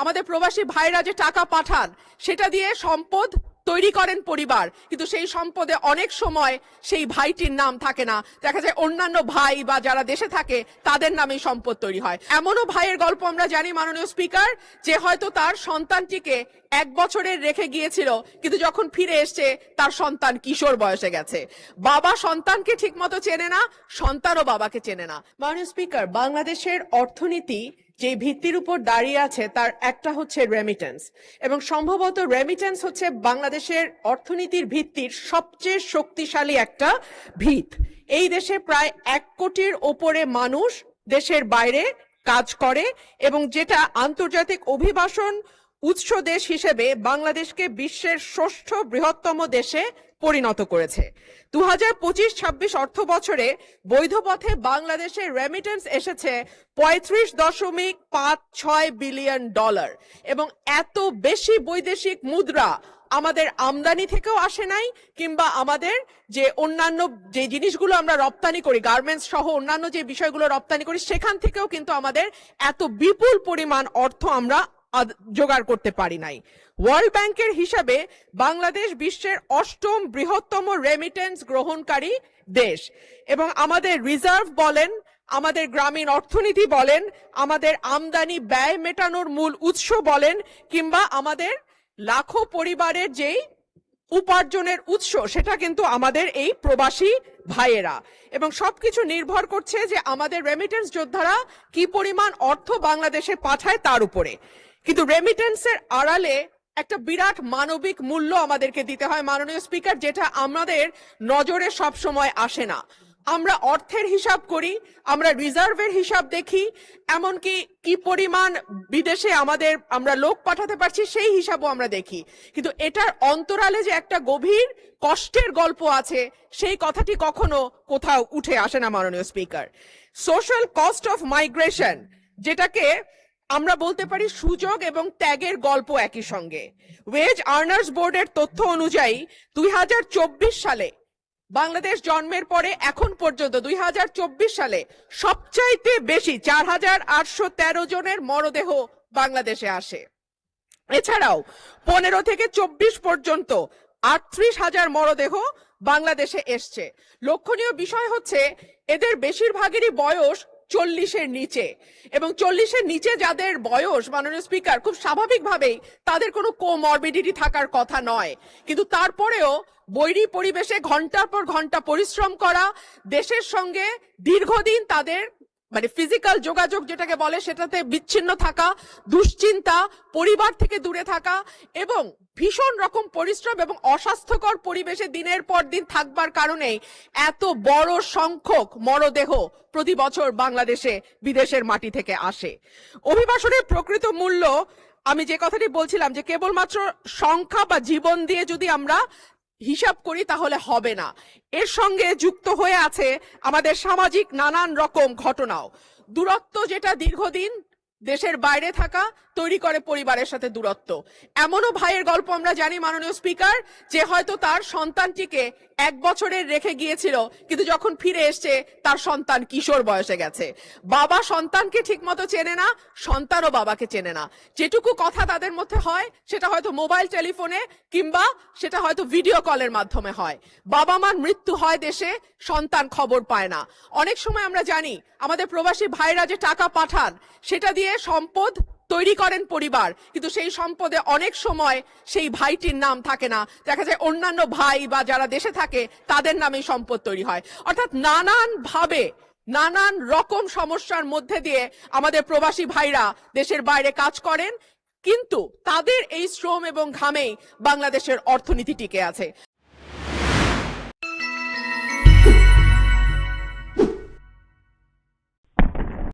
আমাদের প্রবাসী ভাইরা যে টাকা পাঠান সেটা দিয়ে সম্পদ তৈরি করেন পরিবার, কিন্তু সেই সম্পদে অনেক সময় সেই ভাইটির নাম থাকে না, দেখা যায় অন্যান্য ভাই বা যারা দেশে থাকে তাদের নামেই সম্পদ তৈরি হয়। এমনও ভাইয়ের গল্প আমরা জানি মাননীয় স্পিকার, যে হয়তো তার সন্তানটিকে 1 বছরের রেখে গিয়েছিল, কিন্তু যখন ফিরে এসছে তার সন্তান কিশোর বয়সে গেছে। বাবা সন্তানকে ঠিকমতো চেনে না, সন্তানও বাবাকে চেনে না। মাননীয় স্পিকার, বাংলাদেশের অর্থনীতি যে ভিত্তির উপর দাঁড়িয়ে আছে তার একটা হচ্ছে রেমিটেন্স, এবং সম্ভবত রেমিটেন্স হচ্ছে বাংলাদেশের অর্থনীতির ভিত্তির সবচেয়ে শক্তিশালী একটা ভিত। এই দেশে প্রায় 1 কোটির ওপরে মানুষ দেশের বাইরে কাজ করে, এবং যেটা আন্তর্জাতিক অভিবাসন উৎস দেশ হিসেবে বাংলাদেশকে বিশ্বের 6ষ্ঠ বৃহত্তম দেশে পরিণত করেছে। 2025-26 অর্থ বছরে বৈধ পথে বাংলাদেশের রেমিটেন্স এসেছে $35.56 বিলিয়ন, এবং এত বেশি বৈদেশিক মুদ্রা আমাদের আমদানি থেকেও আসে নাই, কিংবা আমাদের যে অন্যান্য যে জিনিসগুলো আমরা রপ্তানি করি, গার্মেন্টস সহ অন্যান্য যে বিষয়গুলো রপ্তানি করি, সেখান থেকেও কিন্তু আমাদের এত বিপুল পরিমাণ অর্থ আমরা জোগাড় করতে পারি নাই। ওয়ার্ল্ড ব্যাংকের হিসাবে বাংলাদেশ বিশ্বের 8ম বৃহত্তম রেমিটেন্স গ্রহণকারী দেশ, এবং আমাদের রিজার্ভ বলেন, আমাদের গ্রামীণ অর্থনীতি বলেন, আমাদের আমদানি ব্যয় মেটানোর মূল উৎস বলেন, কিংবা আমাদের লাখো পরিবারের যেই উপার্জনের উৎস, সেটা কিন্তু আমাদের এই প্রবাসী ভাইয়েরা। এবং সবকিছু নির্ভর করছে যে আমাদের রেমিটেন্স যোদ্ধারা কি পরিমাণ অর্থ বাংলাদেশে পাঠায় তার উপরে। কিন্তু রেমিটেন্সের আড়ালে একটা বিরাট মানবিক মূল্য আমাদেরকে দিতে হয় মাননীয় স্পিকার, যেটা আমাদের নজরে সব সময় আসে না। আমরা অর্থের হিসাব করি, আমরা রিজার্ভের হিসাব দেখি, এমনকি কি পরিমাণ বিদেশে আমরা লোক পাঠাতে পারছি সেই হিসাবও আমরা দেখি, কিন্তু এটার অন্তরালে যে একটা গভীর কষ্টের গল্প আছে সেই কথাটি কখনো কোথাও উঠে আসে না মাননীয় speaker. Social cost of migration, যেটাকে আমরা বলতে পারি সুযোগ এবং ত্যাগের গল্প একই সঙ্গে। ওয়েজ আর্নার্স বোর্ডের তথ্য অনুযায়ী 2024 সালে বাংলাদেশ জন্মের পরে এখন পর্যন্ত 2024 সালে সবচাইতে বেশি 4813 জনের মরদেহ বাংলাদেশে আসে। এছাড়াও 15 থেকে 24 পর্যন্ত 38,000 মরদেহ বাংলাদেশে এসছে। লক্ষণীয় বিষয় হচ্ছে এদের বেশিরভাগেরই বয়স 40-এর নিচে, এবং 40-এর নিচে যাদের বয়স মাননীয় স্পিকার, খুব স্বাভাবিকভাবেই তাদের কোনো কোমরবিডিটি থাকার কথা নয়, কিন্তু তারপরেও বৈরী পরিবেশে ঘন্টার পর ঘন্টা পরিশ্রম করা, দেশের সঙ্গে দীর্ঘদিন তাদের ফিজিক্যাল যোগাযোগ যেটাকে বলে সেটাতে বিচ্ছিন্ন থাকা, দুশ্চিন্তা, পরিবার থেকে দূরে থাকা, এবং ভীষণ রকম পরিশ্রম এবং অস্বাস্থ্যকর পরিবেশে দিনের পর দিন থাকবার কারণেই এত বড় সংখ্যক মরদেহ প্রতি বছর বাংলাদেশে বিদেশের মাটি থেকে আসে। অভিবাসনের প্রকৃত মূল্য, আমি যে কথাটি বলছিলাম, যে কেবলমাত্র সংখ্যা বা জীবন দিয়ে যদি আমরা হিসাব করি তাহলে হবে না, এর সঙ্গে যুক্ত হয়ে আছে আমাদের সামাজিক নানান রকম ঘটনাও। দূরত্ব, যেটা দীর্ঘদিন দেশের বাইরে থাকা তৈরি করে পরিবারের সাথে দূরত্ব। এমনও ভাইয়ের গল্প আমরা জানি মাননীয় স্পিকার, যে হয়তো তার সন্তানটিকে 1 বছরের রেখে গিয়েছিল, কিন্তু যখন ফিরে এসছে তার সন্তান কিশোর বয়সে গেছে। বাবা সন্তানকে ঠিকমতো চেনে না, সন্তানও বাবাকে চেনে না। যেটুকু কথা তাদের মধ্যে হয় সেটা হয়তো মোবাইল টেলিফোনে, কিংবা সেটা হয়তো ভিডিও কলের মাধ্যমে হয়। বাবা মার মৃত্যু হয় দেশে, সন্তান খবর পায় না। অনেক সময় আমরা জানি আমাদের প্রবাসী ভাইরা যে টাকা পাঠান সেটা দিয়ে সম্পদ তৈরি করেন পরিবার, কিন্তু সেই সম্পদে অনেক সময় সেই ভাইটির নাম থাকে না, দেখা যায় অন্যান্য ভাই বা যারা দেশে থাকে তাদের নামেই সম্পদ তৈরি হয়। অর্থাৎ নানান ভাবে নানান রকম সমস্যার মধ্যে দিয়ে আমাদের প্রবাসী ভাইরা দেশের বাইরে কাজ করেন, কিন্তু তাদের এই শ্রম এবং ঘামেই বাংলাদেশের অর্থনীতি টিকে আছে।